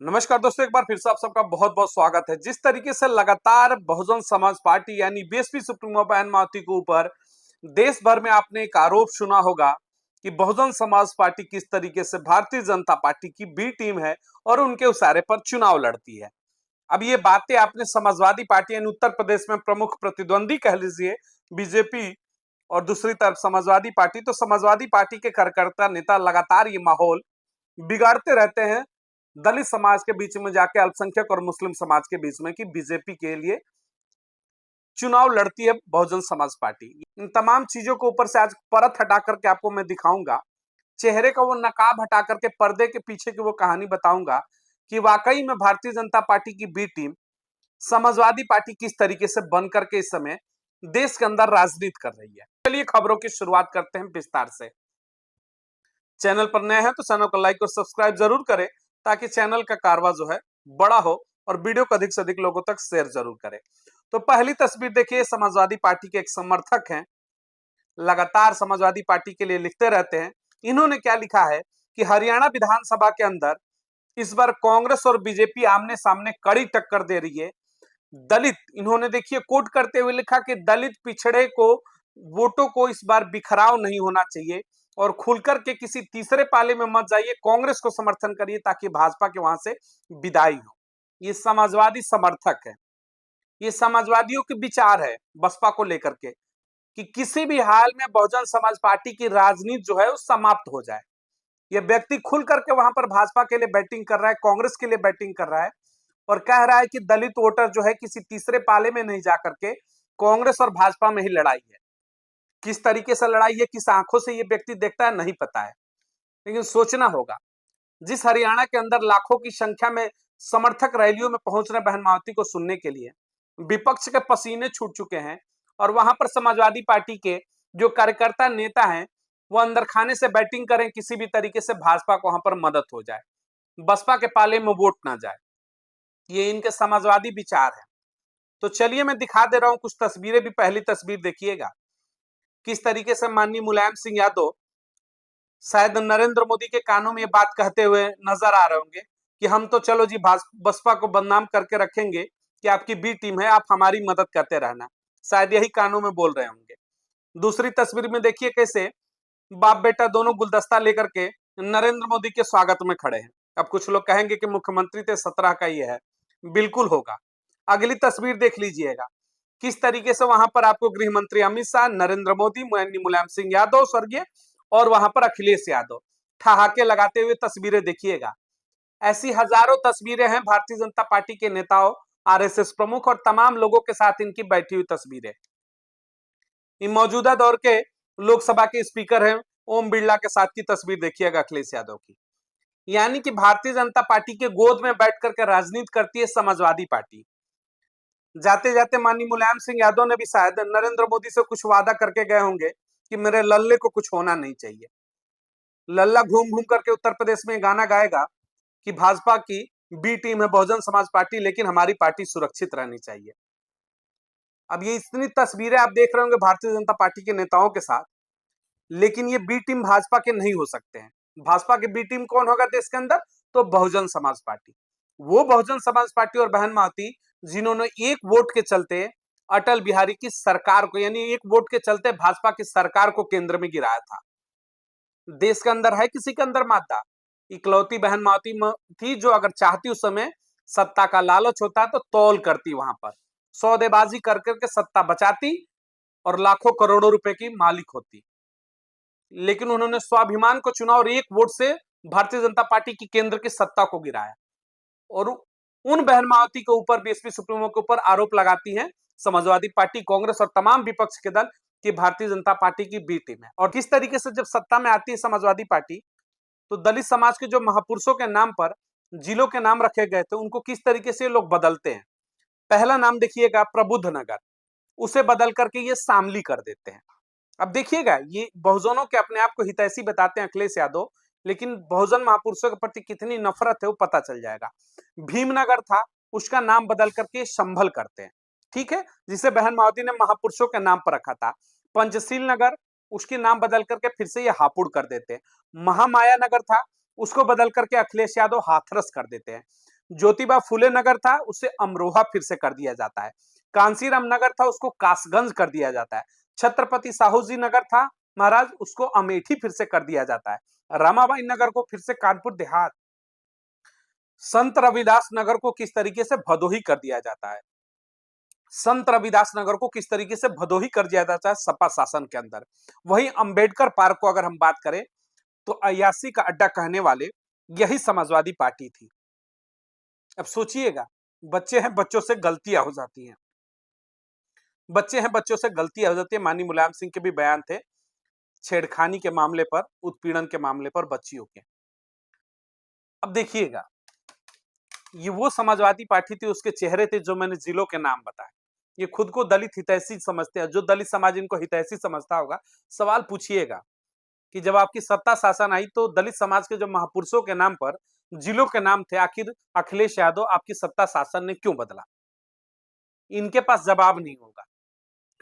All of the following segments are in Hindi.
नमस्कार दोस्तों, एक बार फिर से आप सबका बहुत बहुत स्वागत है। जिस तरीके से लगातार बहुजन समाज पार्टी यानी बीएसपी सुप्रीमो बहन मायावती के ऊपर देश भर में आपने एक आरोप सुना होगा कि बहुजन समाज पार्टी किस तरीके से भारतीय जनता पार्टी की बी टीम है और उनके इशारे पर चुनाव लड़ती है। अब ये बातें आपने समाजवादी पार्टी यानी उत्तर प्रदेश में प्रमुख प्रतिद्वंदी कह लीजिए बीजेपी और दूसरी तरफ समाजवादी पार्टी, तो समाजवादी पार्टी के कार्यकर्ता नेता लगातार ये माहौल बिगाड़ते रहते हैं दलित समाज के बीच में जाके, अल्पसंख्यक और मुस्लिम समाज के बीच में, कि बीजेपी के लिए चुनाव लड़ती है बहुजन समाज पार्टी। इन तमाम चीजों को ऊपर से आज परत हटा करके आपको मैं दिखाऊंगा, चेहरे का वो नकाब हटा करके पर्दे के पीछे की वो कहानी बताऊंगा कि वाकई में भारतीय जनता पार्टी की बी टीम समाजवादी पार्टी किस तरीके से बन करके इस समय देश के अंदर राजनीति कर रही है। चलिए खबरों की शुरुआत करते हैं विस्तार से। चैनल पर नए हैं तो चैनल को लाइक और सब्सक्राइब जरूर करें ताकि चैनल का कारवा जो है बड़ा हो और वीडियो को अधिक से अधिक लोगों तक शेयर जरूर करें। तो पहली तस्वीर देखिए, समाजवादी पार्टी के एक समर्थक हैं, लगातार समाजवादी पार्टी के लिए लिखते रहते हैं। इन्होंने क्या लिखा है कि हरियाणा विधानसभा के अंदर इस बार कांग्रेस और बीजेपी आमने सामने कड़ी टक्कर दे रही है। दलित, इन्होंने देखिए कोट करते हुए लिखा कि दलित पिछड़े को वोटों को इस बार बिखराव नहीं होना चाहिए और खुलकर के किसी तीसरे पाले में मत जाइए, कांग्रेस को समर्थन करिए ताकि भाजपा के वहां से विदाई हो। ये समाजवादी समर्थक है, ये समाजवादियों के विचार है बसपा को लेकर के कि किसी भी हाल में बहुजन समाज पार्टी की राजनीति जो है वो समाप्त हो जाए। ये व्यक्ति खुल करके वहां पर भाजपा के लिए बैटिंग कर रहा है, कांग्रेस के लिए बैटिंग कर रहा है और कह रहा है कि दलित वोटर जो है किसी तीसरे पाले में नहीं जाकर के कांग्रेस और भाजपा में ही लड़ाई है। किस तरीके से लड़ाई है, किस आंखों से ये व्यक्ति देखता है नहीं पता है, लेकिन सोचना होगा। जिस हरियाणा के अंदर लाखों की संख्या में समर्थक रैलियों में पहुंच रहे बहन मायावती को सुनने के लिए, विपक्ष के पसीने छूट चुके हैं और वहां पर समाजवादी पार्टी के जो कार्यकर्ता नेता हैं वो अंदर खाने से बैटिंग करें, किसी भी तरीके से भाजपा को वहां पर मदद हो जाए, बसपा के पाले में वोट ना जाए। ये इनके समाजवादी विचार है। तो चलिए मैं दिखा दे रहा हूं कुछ तस्वीरें भी। पहली तस्वीर देखिएगा, किस तरीके से माननीय मुलायम सिंह यादव शायद नरेंद्र मोदी के कानों में ये बात कहते हुए नजर आ रहे होंगे कि हम तो चलो जी बसपा को बदनाम करके रखेंगे कि आपकी बी टीम है, आप हमारी मदद करते रहना, शायद यही कानों में बोल रहे होंगे। दूसरी तस्वीर में देखिए कैसे बाप बेटा दोनों गुलदस्ता लेकर के नरेंद्र मोदी के स्वागत में खड़े हैं। अब कुछ लोग कहेंगे कि मुख्यमंत्री तो 17 का ही है, बिल्कुल होगा। अगली तस्वीर देख लीजिएगा, किस तरीके से वहां पर आपको गृह मंत्री अमित शाह, नरेंद्र मोदी, मुलायम सिंह यादव स्वर्गीय और वहां पर अखिलेश यादव ठहाके लगाते हुए तस्वीरें देखिएगा। ऐसी हजारों तस्वीरें हैं भारतीय जनता पार्टी के नेताओं, आरएसएस प्रमुख और तमाम लोगों के साथ इनकी बैठी हुई तस्वीरें। इन मौजूदा दौर के लोकसभा के स्पीकर हैं ओम बिरला के साथ की तस्वीर देखिएगा अखिलेश यादव की। यानी कि भारतीय जनता पार्टी के गोद में बैठ करके राजनीति करती है समाजवादी पार्टी। जाते जाते माननीय मुलायम सिंह यादव ने भी शायद नरेंद्र मोदी से कुछ वादा करके गए होंगे कि मेरे लल्ले को कुछ होना नहीं चाहिए। लल्ला घूम घूम करके उत्तर प्रदेश में गाना गाएगा कि भाजपा की बी टीम है बहुजन समाज पार्टी, लेकिन हमारी पार्टी सुरक्षित रहनी चाहिए। अब ये इतनी तस्वीरें आप देख रहे होंगे भारतीय जनता पार्टी के नेताओं के साथ, लेकिन ये बी टीम भाजपा के नहीं हो सकते हैं। भाजपा के बी टीम कौन होगा देश के अंदर? तो बहुजन समाज पार्टी। वो बहुजन समाज पार्टी और बहन मायावती जिन्होंने एक वोट के चलते अटल बिहारी की सरकार को, यानी एक वोट के चलते भाजपा की सरकार को केंद्र में गिराया था। देश के अंदर है किसी के अंदर मादा? इकलौती बहन मायावती थी जो अगर चाहती उस समय सत्ता का लालच होता तो तौल करती, वहां पर सौदेबाजी कर करके सत्ता बचाती और लाखों करोड़ों रुपए की मालिक होती। लेकिन उन्होंने स्वाभिमान को चुना और एक वोट से भारतीय जनता पार्टी की केंद्र की सत्ता को गिराया और उन बहन मायावती के ऊपर, बीएसपी सुप्रीमो के ऊपर आरोप लगाती हैं समाजवादी पार्टी, कांग्रेस और तमाम विपक्ष के दल कि भारतीय जनता पार्टी की बी टीम है। और किस तरीके से जब सत्ता में आती है समाजवादी पार्टी तो दलित समाज के जो महापुरुषों के नाम पर जिलों के नाम रखे गए थे उनको किस तरीके से लोग बदलते हैं। पहला नाम देखिएगा प्रबुद्ध नगर, उसे बदल करके ये शामली कर देते हैं। अब देखिएगा ये बहुजनों के अपने आप को हितैषी बताते हैं अखिलेश यादव, लेकिन बहुजन महापुरुषों के प्रति कितनी नफरत है वो पता चल जाएगा। भीमनगर था, उसका नाम बदल करके संभल करते हैं, ठीक है, जिसे बहन मायावती ने महापुरुषों के नाम पर रखा था। पंचशील नगर, उसके नाम बदल करके फिर से ये हापुड़ कर देते हैं। महामाया नगर था, उसको बदल करके अखिलेश यादव हाथरस कर देते हैं। ज्योतिबा फुले नगर था, उसे अमरोहा फिर से कर दिया जाता है। कांसीराम नगर था, उसको कासगंज कर दिया जाता है। छत्रपति साहू जी नगर था महाराज, उसको अमेठी फिर से कर दिया जाता है। रमाबाई नगर को फिर से कानपुर देहात। संत रविदास नगर को किस तरीके से भदोही कर दिया जाता है। संत रविदास नगर को किस तरीके से भदोही कर दिया जाता है सपा शासन के अंदर। वहीं अंबेडकर पार्क को अगर हम बात करें तो अयासी का अड्डा कहने वाले यही समाजवादी पार्टी थी। अब सोचिएगा, बच्चे हैं, बच्चों से गलतियां हो जाती हैं, बच्चे हैं, बच्चों से गलतियां हो जाती है। माननीय मुलायम सिंह के भी बयान थे छेड़खानी के मामले पर, उत्पीड़न के मामले पर बच्चियों के। अब देखिएगा, ये वो समाजवादी पार्टी थी, उसके चेहरे थे जो मैंने जिलों के नाम बताए। ये खुद को दलित हितैषी समझते हैं, जो दलित समाज इनको हितैषी समझता होगा, सवाल पूछिएगा कि जब आपकी सत्ता शासन आई तो दलित समाज के जो महापुरुषों के नाम पर जिलों के नाम थे, आखिर अखिलेश यादव आपकी सत्ता शासन ने क्यों बदला? इनके पास जवाब नहीं होगा,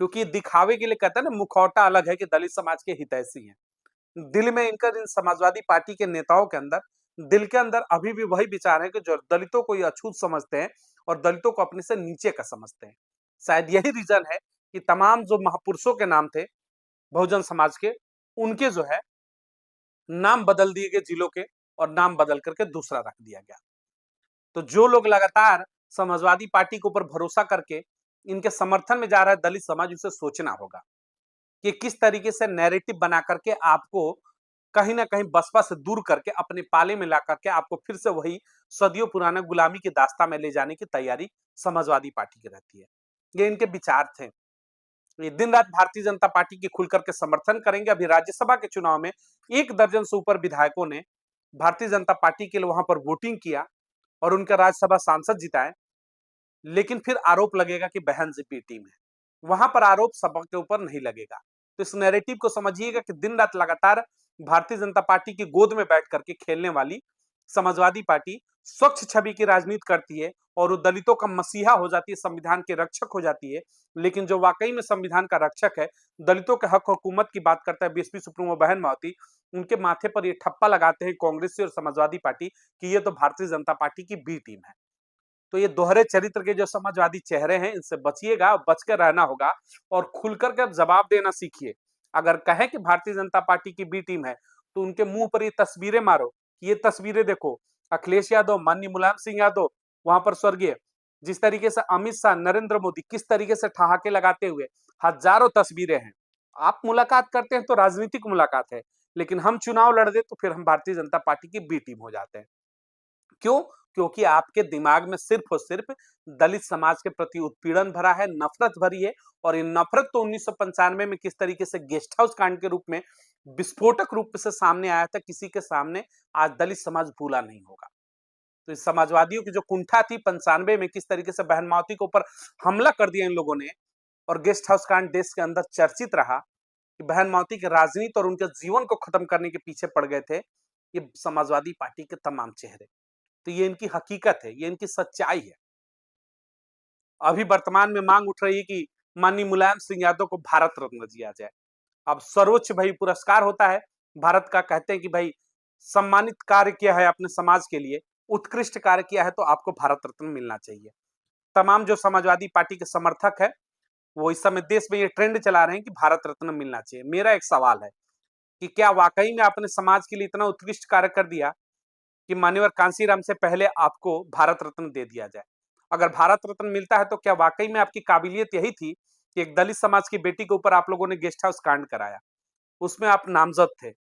क्योंकि दिखावे के लिए कहते हैं ना, मुखौटा अलग है कि दलित समाज के हितैषी हैं। दिल में इनका, इन समाजवादी पार्टी के नेताओं के अंदर, दिल के अंदर अभी भी वही विचार है कि जो दलितों को ये अछूत समझते हैं और दलितों को अपने से नीचे का समझते हैं। शायद यही रीजन है कि तमाम जो महापुरुषों के नाम थे बहुजन समाज के, उनके जो है नाम बदल दिए गए जिलों के, और नाम बदल करके दूसरा रख दिया गया। तो जो लोग लगातार समाजवादी पार्टी के ऊपर भरोसा करके इनके समर्थन में जा रहा है दलित समाज, उसे सोचना होगा कि किस तरीके से नैरेटिव बना करके आपको कहीं ना कहीं बसपा से दूर करके अपने पाले में ला करके आपको फिर से वही सदियों पुराना गुलामी की दास्ता में ले जाने की तैयारी समाजवादी पार्टी की रहती है। ये इनके विचार थे। ये दिन रात भारतीय जनता पार्टी की खुल करके समर्थन करेंगे। अभी राज्यसभा के चुनाव में 1 दर्जन से ऊपर विधायकों ने भारतीय जनता पार्टी के लिए वहां पर वोटिंग किया और उनका राज्यसभा सांसद जिताए। लेकिन फिर आरोप लगेगा कि बहन जी टीम है, वहां पर आरोप सपा के ऊपर नहीं लगेगा। तो इस नैरेटिव को समझिएगा कि दिन रात लगातार भारतीय जनता पार्टी की गोद में बैठ करके खेलने वाली समाजवादी पार्टी स्वच्छ छवि की राजनीति करती है और वो दलितों का मसीहा हो जाती है, संविधान के रक्षक हो जाती है। लेकिन जो वाकई में संविधान का रक्षक है, दलितों के हक हुकूमत की बात करता है बीएसपी सुप्रीमो बहन मावती, उनके माथे पर ये ठप्पा लगाते हैं कांग्रेस और समाजवादी पार्टी कि ये तो भारतीय जनता पार्टी की बी टीम है। तो ये दोहरे चरित्र के जो समाजवादी चेहरे हैं, इनसे बचिएगा, बच कर रहना होगा और खुलकर के अब जवाब देना सीखिए। अगर कहे कि भारतीय जनता पार्टी की बी टीम है तो उनके मुंह पर ये तस्वीरें मारो कि ये तस्वीरें देखो, अखिलेश यादव, माननीय मुलायम सिंह यादव, वहां पर स्वर्गीय जिस तरीके से अमित शाह, नरेंद्र मोदी किस तरीके से ठहाके लगाते हुए, हजारों तस्वीरें हैं। आप मुलाकात करते हैं तो राजनीतिक मुलाकात है, लेकिन हम चुनाव लड़ दे तो फिर हम भारतीय जनता पार्टी की बी टीम हो जाते हैं। क्यों? क्योंकि आपके दिमाग में सिर्फ और सिर्फ दलित समाज के प्रति उत्पीड़न भरा है, नफरत भरी है। और ये नफरत तो 1995 में किस तरीके से गेस्ट हाउस कांड के रूप में विस्फोटक रूप से सामने आया था, किसी के सामने आज दलित समाज भूला नहीं होगा। तो इस समाजवादियों की जो कुंठा थी 95 में, किस तरीके से बहन मावती के ऊपर हमला कर दिया इन लोगों ने, और गेस्ट हाउस कांड देश के अंदर चर्चित रहा कि बहन मावती की राजनीति और उनके जीवन को खत्म करने के पीछे पड़ गए थे ये समाजवादी पार्टी के तमाम चेहरे। तो ये इनकी हकीकत है, ये इनकी सच्चाई है। अभी वर्तमान में मांग उठ रही है कि माननीय मुलायम सिंह यादव को भारत रत्न दिया जाए। अब सर्वोच्च भाई पुरस्कार होता है भारत का, कहते हैं कि भाई सम्मानित कार्य किया है अपने समाज के लिए, उत्कृष्ट कार्य किया है तो आपको भारत रत्न मिलना चाहिए। तमाम जो समाजवादी पार्टी के समर्थक है वो इस समय देश में ये ट्रेंड चला रहे हैं कि भारत रत्न मिलना चाहिए। मेरा एक सवाल है कि क्या वाकई में आपने समाज के लिए इतना उत्कृष्ट कार्य कर दिया कि मान्यवर कांसीराम से पहले आपको भारत रत्न दे दिया जाए? अगर भारत रत्न मिलता है तो क्या वाकई में आपकी काबिलियत यही थी कि एक दलित समाज की बेटी के ऊपर आप लोगों ने गेस्ट हाउस कांड कराया, उसमें आप नामजद थे,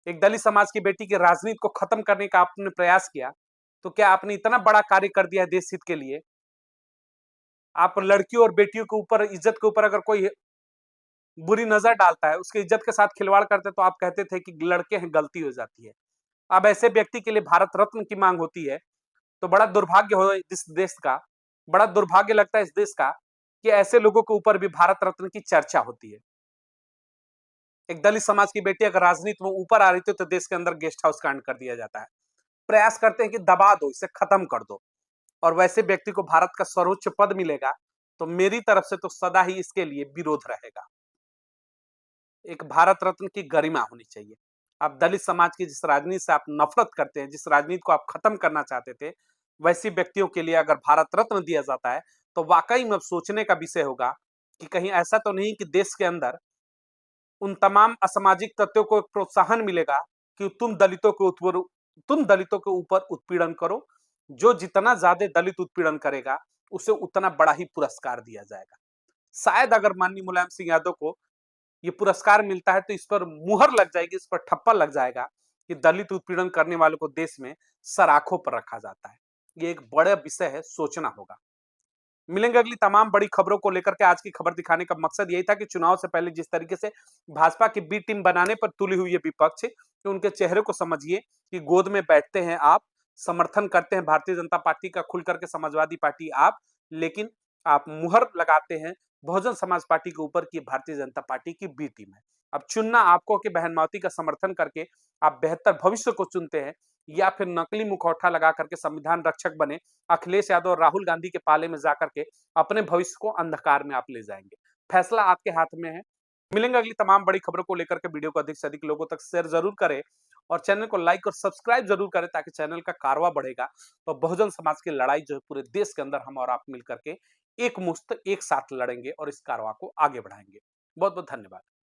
एक दलित समाज की बेटी की राजनीति को खत्म करने का आपने प्रयास किया, तो क्या आपने इतना बड़ा कार्य कर दिया देश हित के लिए? आप लड़कियों और बेटियों के ऊपर, इज्जत के ऊपर अगर कोई बुरी नजर डालता है, उसकी इज्जत के साथ खिलवाड़ करते तो आप कहते थे कि लड़के हैं, गलती हो जाती है। अब ऐसे व्यक्ति के लिए भारत रत्न की मांग होती है तो बड़ा दुर्भाग्य हो इस देश का, बड़ा दुर्भाग्य लगता है इस देश का कि ऐसे लोगों के ऊपर भी भारत रत्न की चर्चा होती है। एक दलित समाज की बेटी अगर राजनीति में ऊपर आ रही थी तो देश के अंदर गेस्ट हाउस कांड कर दिया जाता है। प्रयास करते हैं कि दबा दो, इसे खत्म कर दो, और वैसे व्यक्ति को भारत का सर्वोच्च पद मिलेगा तो मेरी तरफ से तो सदा ही इसके लिए विरोध रहेगा। एक भारत रत्न की गरिमा होनी चाहिए। आप दलित समाज की जिस राजनीति से आप नफरत करते हैं, जिस राजनीति को आप खत्म करना चाहते थे, वैसे व्यक्तियों के लिए अगर भारत रत्न दिया जाता है, तो वाकई में अब सोचने का विषय होगा कि कहीं ऐसा तो नहीं कि देश के अंदर उन तमाम असामाजिक तत्वों को एक प्रोत्साहन मिलेगा कि तुम दलितों के ऊपर उत्पीड़न करो। जो जितना ज्यादा दलित उत्पीड़न करेगा, उसे उतना बड़ा ही पुरस्कार दिया जाएगा। शायद अगर माननीय मुलायम सिंह यादव को ये पुरस्कार मिलता है, तो इस पर मुहर लग जाएगी, इस पर ठप्पा लग जाएगा कि दलित उत्पीड़न करने वालों को देश में सराखों पर रखा जाता है। ये एक बड़ा विषय है, सोचना होगा। मिलेंगे अगली तमाम बड़ी खबरों को लेकर के। आज की खबर दिखाने का मकसद यही था कि चुनाव से पहले जिस तरीके से भाजपा की बी टीम बनाने पर तुली हुई है विपक्ष, कि उनके चेहरे को समझिए कि गोद में बैठते हैं आप, समर्थन करते हैं भारतीय जनता पार्टी का खुल करके, समाजवादी पार्टी आप, लेकिन आप मुहर लगाते हैं बहुजन समाज पार्टी के ऊपर की भारतीय जनता पार्टी की बी टीम है। अब चुनना आपको कि बहन मावती का समर्थन करके आप बेहतर भविष्य को चुनते हैं, या फिर नकली मुखौटा लगा करके संविधान रक्षक बने अखिलेश यादव और राहुल गांधी के पाले में जाकर के अपने भविष्य को अंधकार में आप ले जाएंगे। फैसला आपके हाथ में है। मिलेंगे अगली तमाम बड़ी खबरों को लेकर के। वीडियो को अधिक से अधिक लोगों तक शेयर जरूर करें और चैनल को लाइक और सब्सक्राइब जरूर करें, ताकि चैनल का कारवा बढ़ेगा तो बहुजन समाज की लड़ाई जो है पूरे देश के अंदर हम और आप मिलकर के एक मुश्त एक साथ लड़ेंगे और इस कारवा को आगे बढ़ाएंगे। बहुत बहुत धन्यवाद।